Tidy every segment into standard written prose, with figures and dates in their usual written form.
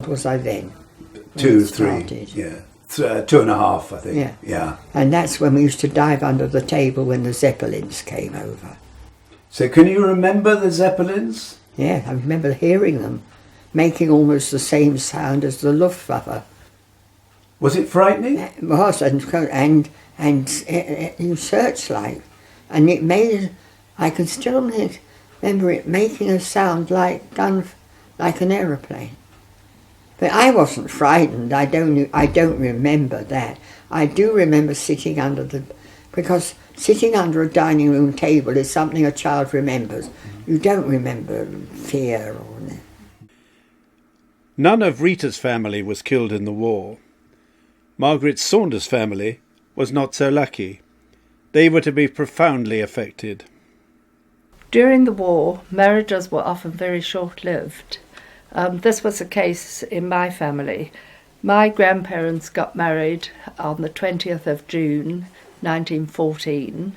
was I then? 2, 3, yeah. 2.5, I think. Yeah. And that's when we used to dive under the table when the Zeppelins came over. So can you remember the Zeppelins? Yeah, I remember hearing them, making almost the same sound as the Luftwaffe. Was it frightening? It was, and you searchlight, and it made. I can still remember it making a sound like an aeroplane. But I wasn't frightened. I don't remember that. I do remember because sitting under a dining room table is something a child remembers. You don't remember fear or that. None of Rita's family was killed in the war. Margaret Saunders' family was not so lucky. They were to be profoundly affected. During the war, marriages were often very short-lived. This was the case in my family. My grandparents got married on the 20th of June, 1914.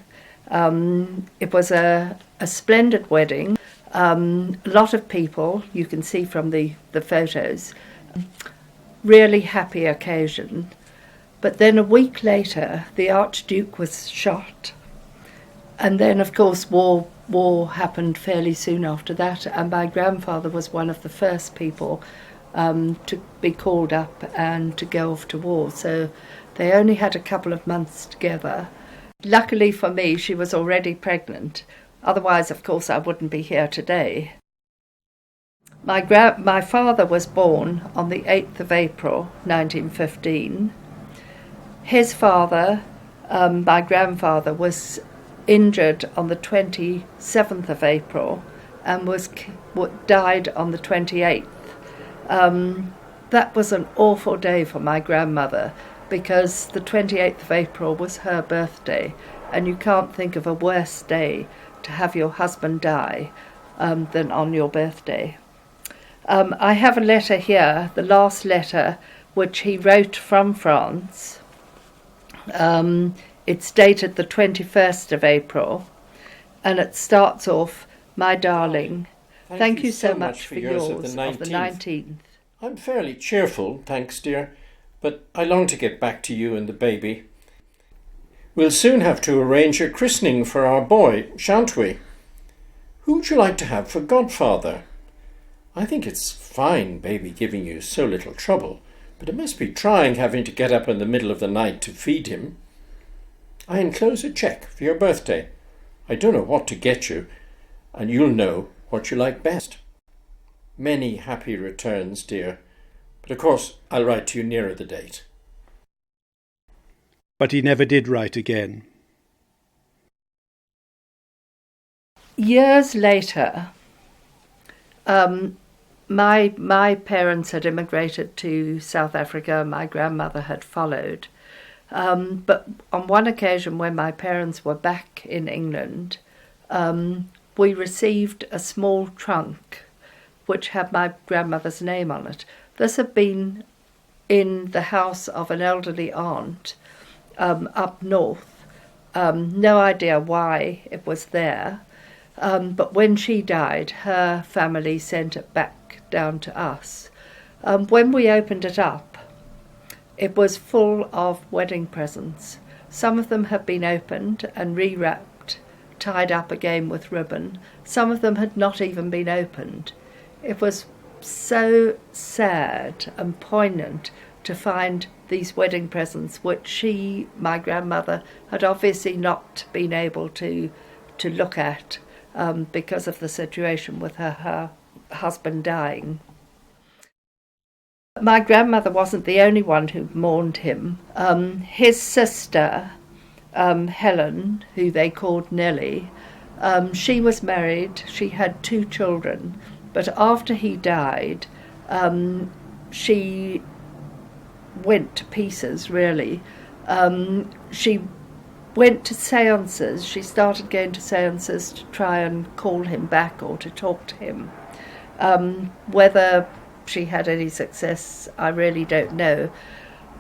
It was a splendid wedding. A lot of people, you can see from the photos, really happy occasion. But then a week later, the Archduke was shot. And then, of course, war happened fairly soon after that, and my grandfather was one of the first people to be called up and to go off to war. So they only had a couple of months together. Luckily for me, she was already pregnant. Otherwise, of course, I wouldn't be here today. My father was born on the 8th of April, 1915. His father, my grandfather, was injured on the 27th of April and died on the 28th. That was an awful day for my grandmother because the 28th of April was her birthday, and you can't think of a worse day to have your husband die than on your birthday. I have a letter here, the last letter, which he wrote from France. It's dated the 21st of April, and it starts off, "My darling, thank you so much for yours of the 19th. I'm fairly cheerful, thanks, dear, but I long to get back to you and the baby. We'll soon have to arrange a christening for our boy, shan't we? Who would you like to have for godfather? I think it's fine, baby giving you so little trouble, but it must be trying having to get up in the middle of the night to feed him. I enclose a cheque for your birthday. I don't know what to get you, and you'll know what you like best. Many happy returns, dear, but of course I'll write to you nearer the date." But he never did write again. Years later, my parents had immigrated to South Africa. My grandmother had followed. But on one occasion when my parents were back in England, we received a small trunk which had my grandmother's name on it. This had been in the house of an elderly aunt up north. No idea why it was there. But when she died, her family sent it back down to us. When we opened it up, it was full of wedding presents. Some of them had been opened and rewrapped, tied up again with ribbon. Some of them had not even been opened. It was so sad and poignant to find these wedding presents, which my grandmother, had obviously not been able to look at because of the situation with her husband dying. My grandmother wasn't the only one who mourned him. His sister, Helen, who they called Nellie, she was married. She had 2 children, but after he died, she went to pieces, really. She went to seances. She started going to seances to try and call him back or to talk to him. Whether she had any success, I really don't know.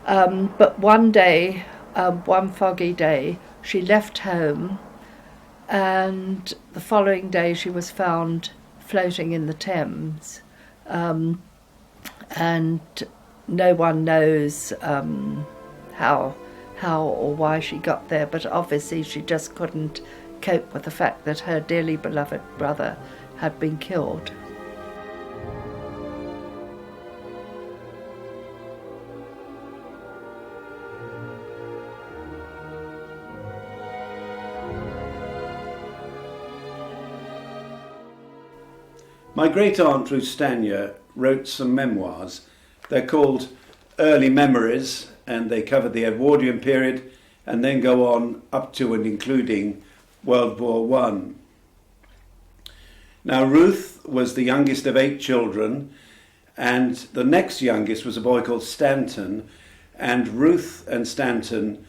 But one day, one foggy day, she left home, and the following day she was found floating in the Thames. and no one knows how or why she got there, but obviously she just couldn't cope with the fact that her dearly beloved brother had been killed. My great-aunt Ruth Stanier wrote some memoirs. They're called Early Memories, and they cover the Edwardian period and then go on up to and including World War I. Now, Ruth was the youngest of 8 children, and the next youngest was a boy called Stanton, and Ruth and Stanton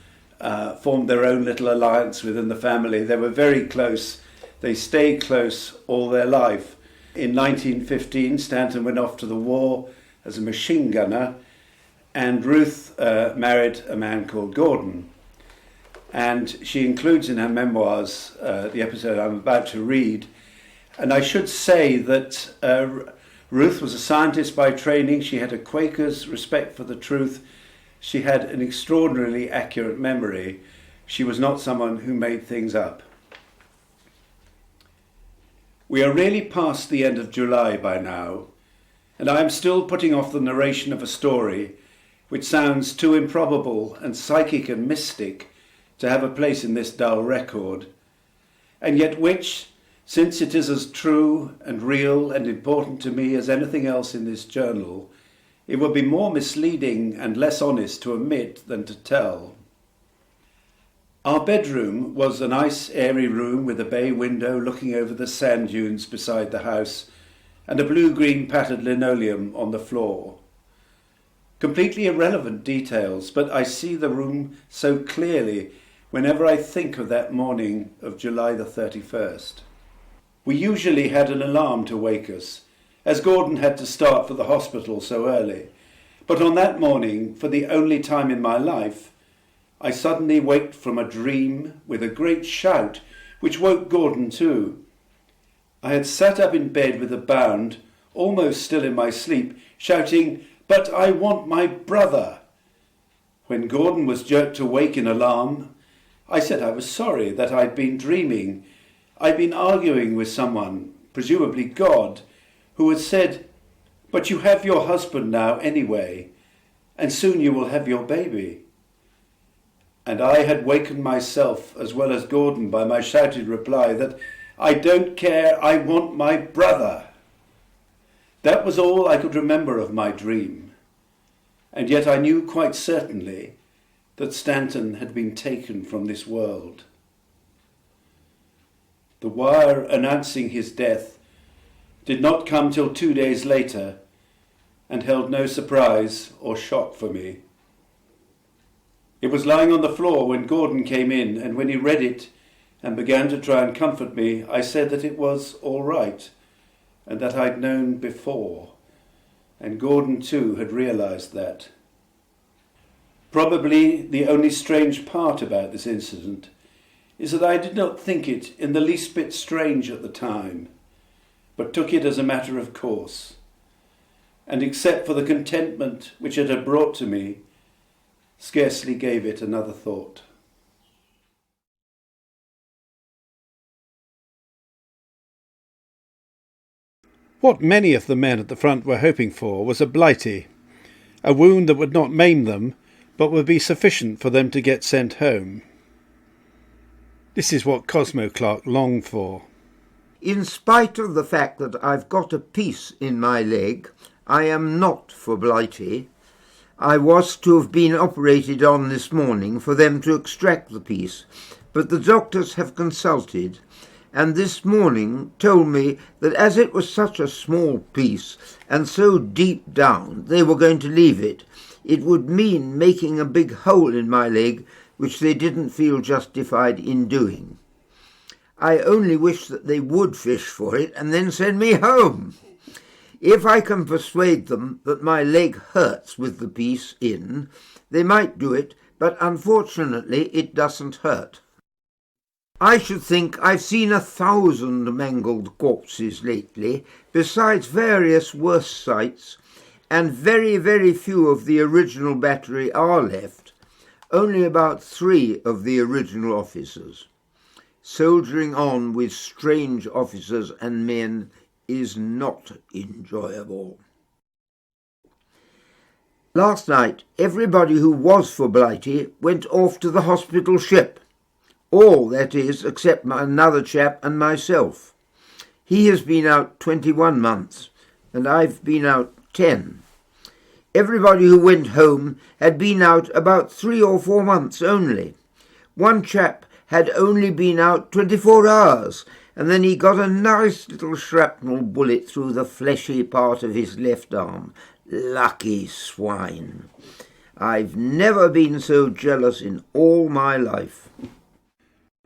formed their own little alliance within the family. They were very close. They stayed close all their life. In 1915, Stanton went off to the war as a machine gunner, and Ruth married a man called Gordon. And she includes in her memoirs the episode I'm about to read. And I should say that Ruth was a scientist by training. She had a Quaker's respect for the truth. She had an extraordinarily accurate memory. She was not someone who made things up. We are really past the end of July by now, and I am still putting off the narration of a story which sounds too improbable and psychic and mystic to have a place in this dull record, and yet which, since it is as true and real and important to me as anything else in this journal, it would be more misleading and less honest to omit than to tell. Our bedroom was a nice airy room with a bay window looking over the sand dunes beside the house and a blue-green patterned linoleum on the floor. Completely irrelevant details, but I see the room so clearly whenever I think of that morning of July the 31st. We usually had an alarm to wake us, as Gordon had to start for the hospital so early. But on that morning, for the only time in my life, I suddenly waked from a dream with a great shout, which woke Gordon too. I had sat up in bed with a bound, almost still in my sleep, shouting, "But I want my brother!" When Gordon was jerked awake in alarm, I said I was sorry, that I'd been dreaming. I'd been arguing with someone, presumably God, who had said, "But you have your husband now anyway, and soon you will have your baby." And I had wakened myself as well as Gordon by my shouted reply that I don't care, I want my brother. That was all I could remember of my dream, and yet I knew quite certainly that Stanton had been taken from this world. The wire announcing his death did not come till 2 days later and held no surprise or shock for me. It was lying on the floor when Gordon came in, and when he read it and began to try and comfort me, I said that it was all right and that I'd known before, and Gordon too had realised that. Probably the only strange part about this incident is that I did not think it in the least bit strange at the time, but took it as a matter of course, and except for the contentment which it had brought to me, scarcely gave it another thought. What many of the men at the front were hoping for was a blighty, a wound that would not maim them, but would be sufficient for them to get sent home. This is what Cosmo Clark longed for. In spite of the fact that I've got a piece in my leg, I am not for blighty. I was to have been operated on this morning for them to extract the piece, but the doctors have consulted, and this morning told me that as it was such a small piece and so deep down they were going to leave it, it would mean making a big hole in my leg, which they didn't feel justified in doing. I only wish that they would fish for it and then send me home. If I can persuade them that my leg hurts with the piece in, they might do it, but unfortunately it doesn't hurt. I should think I've seen 1,000 mangled corpses lately, besides various worse sights, and very, very few of the original battery are left. Only about 3 of the original officers. Soldiering on with strange officers and men is not enjoyable. Last night, everybody who was for Blighty went off to the hospital ship. All, that is, except another chap and myself. He has been out 21 months, and I've been out 10. Everybody who went home had been out about 3 or 4 months only. One chap had only been out 24 hours, and then he got a nice little shrapnel bullet through the fleshy part of his left arm. Lucky swine. I've never been so jealous in all my life.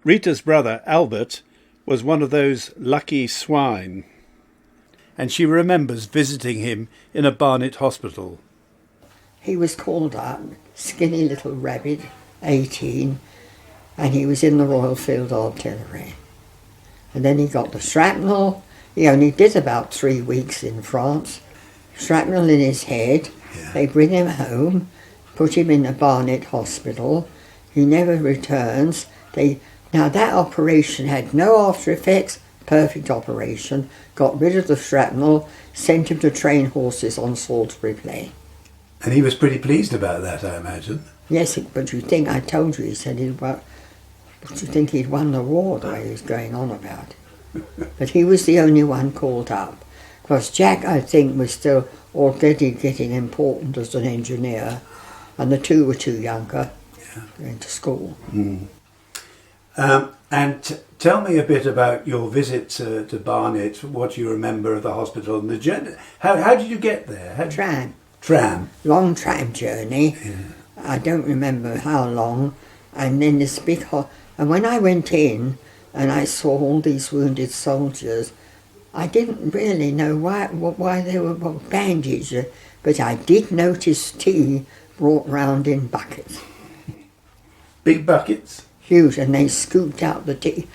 Rita's brother, Albert, was one of those lucky swine, and she remembers visiting him in a Barnet hospital. He was called up, skinny little rabbit, 18, and he was in the Royal Field Artillery. And then he got the shrapnel. He only did about 3 weeks in France. Shrapnel in his head. Yeah. They bring him home, put him in a Barnet hospital. He never returns. Now that operation had no after effects, perfect operation, got rid of the shrapnel, sent him to train horses on Salisbury Plain. And he was pretty pleased about that, I imagine. Yes, but you think, I told you, he said, but you think he'd won the war the way he was going on about it. But he was the only one called up. Because Jack, I think, was still already getting important as an engineer, and the two were too younger, going to school. Mm. And tell me a bit about your visit to Barnet, what you remember of the hospital and the journey. How did you get there? Tram. Long tram journey. Yeah. I don't remember how long. And then this big and when I went in and I saw all these wounded soldiers, I didn't really know why they were bandaged, but I did notice tea brought round in buckets. Big buckets? Huge, and they scooped out the tea.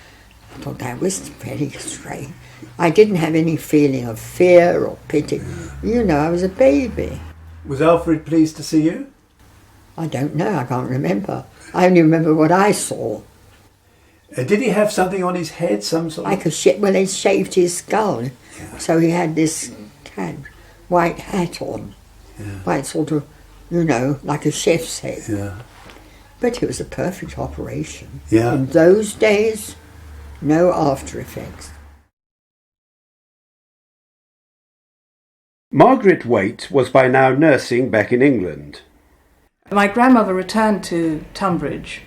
I thought that was very strange. I didn't have any feeling of fear or pity. You know, I was a baby. Was Alfred pleased to see you? I don't know, I can't remember. I only remember what I saw. Did he have something on his head, some sort of... Well, they shaved his skull, so he had this white hat on. White sort of, you know, like a chef's head. Yeah. But it was a perfect operation. Yeah. In those days, no after effects. Margaret Waite was by now nursing back in England. My grandmother returned to Tunbridge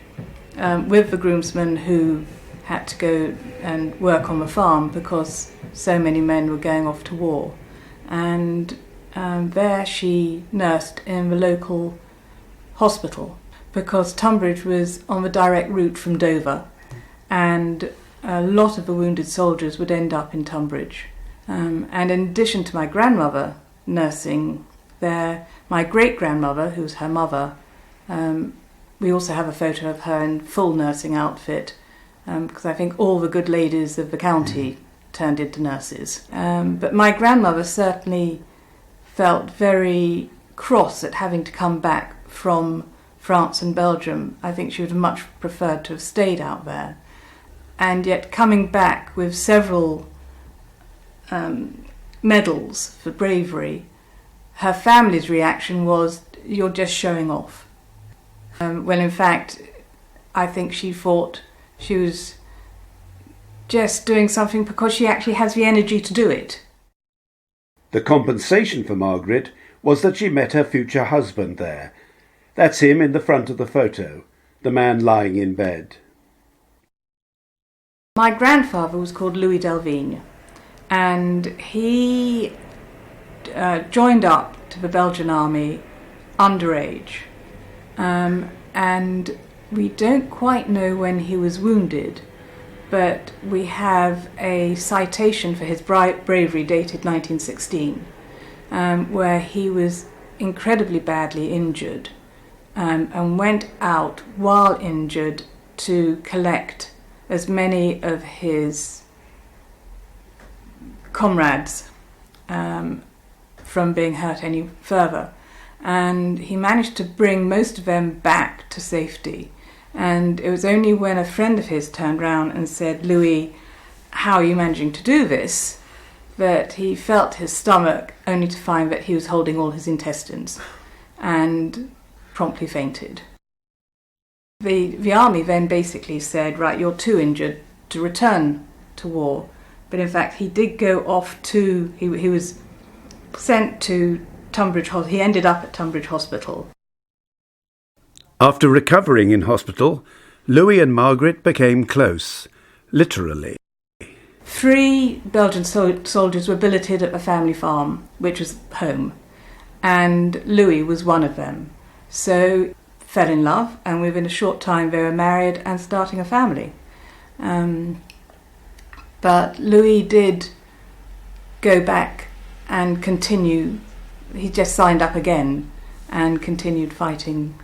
with the groomsmen who had to go and work on the farm because so many men were going off to war. And there she nursed in the local hospital because Tunbridge was on the direct route from Dover, and a lot of the wounded soldiers would end up in Tunbridge. And in addition to my grandmother nursing there, my great-grandmother, who was her mother, we also have a photo of her in full nursing outfit, because I think all the good ladies of the county turned into nurses. But my grandmother certainly felt very cross at having to come back from France and Belgium. I think she would have much preferred to have stayed out there. And yet coming back with several medals for bravery, her family's reaction was, "You're just showing off." When in fact, I think she thought she was just doing something because she actually has the energy to do it. The compensation for Margaret was that she met her future husband there. That's him in the front of the photo, the man lying in bed. My grandfather was called Louis Delvigne, and he joined up to the Belgian army underage. And we don't quite know when he was wounded, but we have a citation for his bravery dated 1916, where he was incredibly badly injured and went out while injured to collect as many of his comrades from being hurt any further. And he managed to bring most of them back to safety. And it was only when a friend of his turned round and said, "Louis, how are you managing to do this?" that he felt his stomach, only to find that he was holding all his intestines and promptly fainted. The army then basically said, "Right, you're too injured to return to war." But in fact, he did go off to, he was sent to Tunbridge Hospital. He ended up at Tunbridge Hospital. After recovering in hospital, Louis and Margaret became close, literally. 3 Belgian soldiers were billeted at the family farm, which was home, and Louis was one of them. So fell in love, and within a short time they were married and starting a family. But Louis did go back and continue. He just signed up again and continued fighting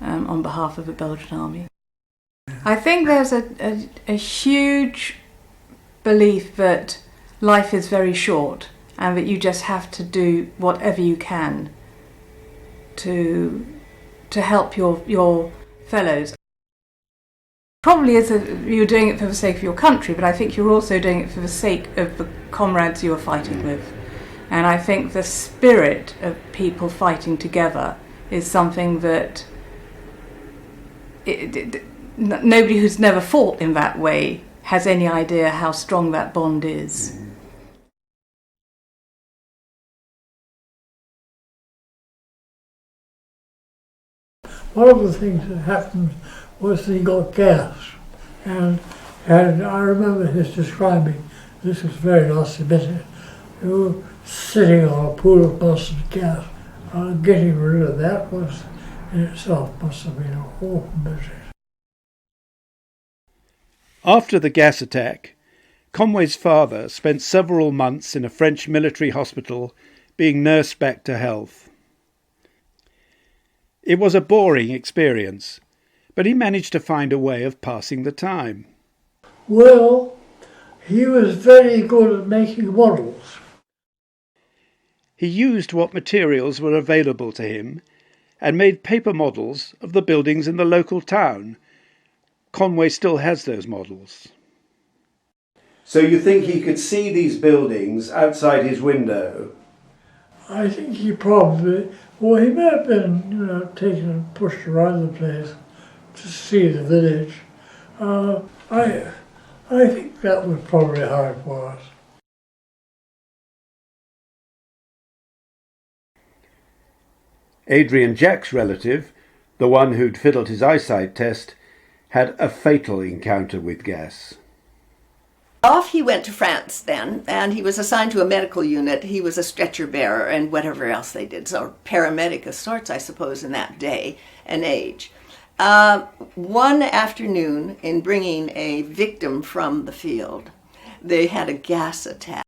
on behalf of the Belgian army. I think there's a huge belief that life is very short and that you just have to do whatever you can to help your fellows. Probably you're doing it for the sake of your country, but I think you're also doing it for the sake of the comrades you are fighting with. And I think the spirit of people fighting together is something that nobody who's never fought in that way has any idea how strong that bond is. One of the things that happened was he got gas, and I remember his describing, this was very nasty business, you were sitting on a pool of mustard gas. Getting rid of that was in itself must have been a awful business. After the gas attack, Conway's father spent several months in a French military hospital being nursed back to health. It was a boring experience, but he managed to find a way of passing the time. Well, he was very good at making models. He used what materials were available to him and made paper models of the buildings in the local town. Conway still has those models. So you think he could see these buildings outside his window? I think he probably, well, he may have been, taken and pushed around the place to see the village. I think that was probably how it was. Adrian Jack's relative, the one who'd fiddled his eyesight test, had a fatal encounter with gas. Off he went to France then, and he was assigned to a medical unit. He was a stretcher bearer and whatever else they did, so paramedic of sorts, I suppose, in that day and age. One afternoon, in bringing a victim from the field, they had a gas attack.